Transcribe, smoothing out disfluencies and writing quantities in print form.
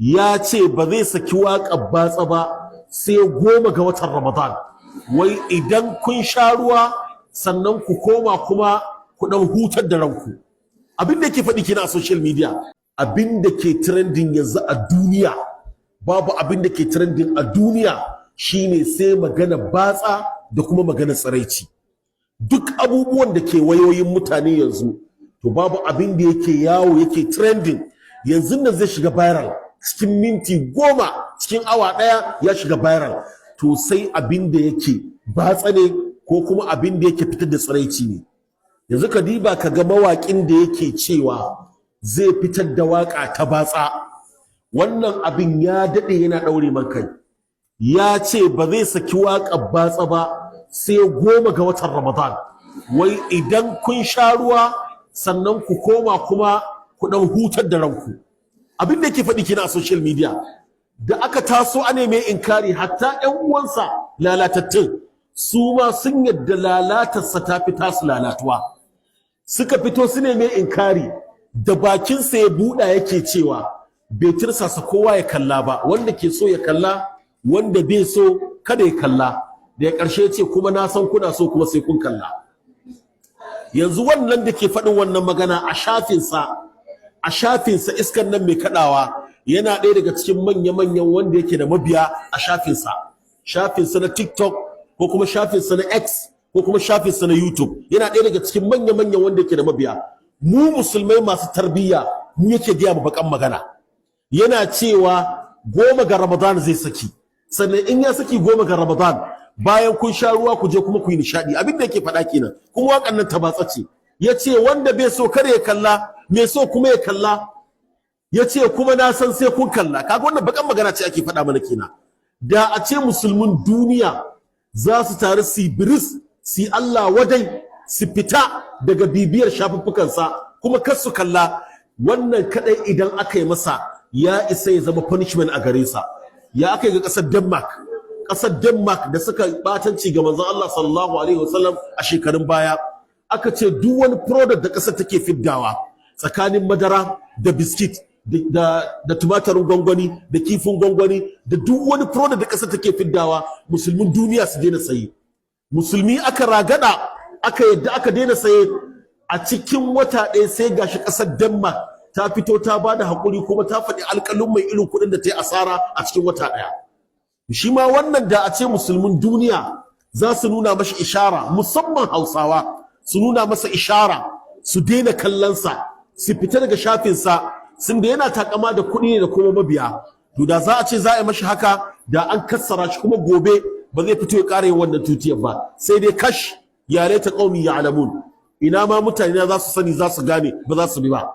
ya ce ba zai saki waƙar batsa ba sai 10 ga watan Ramadan, wai idan kun sha ruwa sannan ku koma kuma ku dan hutar da ranku. Abin da yake faɗi kina a social media, abin da ke trending yanzu a duniya, babu abin da ke trending a duniya shine sai magana batsa da kuma magana tsiraici. Duk abubuwan da ke wayoyin mutane yanzu, to babu abin da yake yawo yake trending yanzu nan zai shiga viral cikin minti 10, cikin awa ɗaya ya shiga viral. To sai abin da yake batsa ne ko kuma abin da yake fitar da tsiraici ne. Yanzu ka diba ka ga mawaƙin da yake cewa zai fitar da waƙa ta batsa, wannan abin ya daɗe yana ɗaure man kai. Ya ce ba zai saki waƙar batsa ba sai 10 ga watan Ramadan, wai idan kun sha ruwa sannan ku koma kuma ku ɗan hutar da ranku. Abin da yake faɗi kina a social media, da aka taso a neme inkari, hatta 'yan uwansa lalatattun su ma sun yadda lalatarsa ta fi tasu lalatuwa. Suka fito su neme inkari, da bakinsa ya buɗa yake cewa bai tirsasa kowa ya kalla ba, wanda ke so ya kalla, wanda bai so kada ya kalla. Da ya ƙarshe ce kuma na san kuna so kuma sai kun kalla. Yanzu wannan da ke faɗin wannan magana a shafinsa iskan nan mai kaɗawa yana ɗaya daga cikin manya-manyan wanda yake da mabiya a shafinsa na TikTok ko kuma shafinsa na X ko kuma shafinsa na YouTube, yana ɗaya daga cikin manya-manyan wanda yake da mabiya. Mu musulmai masu tarbiyya mu yake gaya mu bakan magana, yana cewa 10 ga Ramadan zai saki, sannan in ya saki 10 ga Ramadan bayan kun sha ruwa ku je kuma ku yi nishadi. Abin da yake faɗa kenan, kuma waƙan nan ta batsa ce. Ya ce wanda bai so kare ya kalla, mai so kuma ya kalla. Ya ce kuma na san sai kun kalla. Kaga wannan bakan magana ce ake faɗa mana kenan. Da a ce musulmin duniya za su taru su biris su Allah wadai su fita daga bibiyar shafuffukansa kuma kar su kalla, wannan kadai idan aka yi masa ya isa ya zama punishment a gare sa. Ya aka yi ga ƙasar Denmark da suka batanci ga manzon Allah sallallahu alaihi wasallam a shekarun baya. Aka ce duk wani product da ƙasar take fiddawa tsakanin madara da biskit da tumatirin gwangwani da kifin gwangwani da duk wani product da ƙasar take fiddawa, musulmin duniya su daina saye. Musulmi aka ragada, aka yadda aka daina saye. A cikin wata ɗaya sai gashi ƙasar Denmark ta fito ta bada haƙuri kuma ta faɗi alƙalin mai irin kuɗin da ta yi asara a cikin wata ɗaya. Shi ma wannan da a ce musulmin duniya za su nuna mashi ishara, musamman Hausawa su nuna masa ishara, su daina kallonsa, su fita daga shafinsa, sun da yana takama da kuɗi ne da kuma mabiya. To da za a ce za a yi mashi haka, da an kassara shi kuma gobe ba zai fito ya ƙara yin wannan tutiyar ba. Sai dai kash, ya laita qaumi ya'lamun, ina ma mutane za su sani za su gane ba za su bi ba.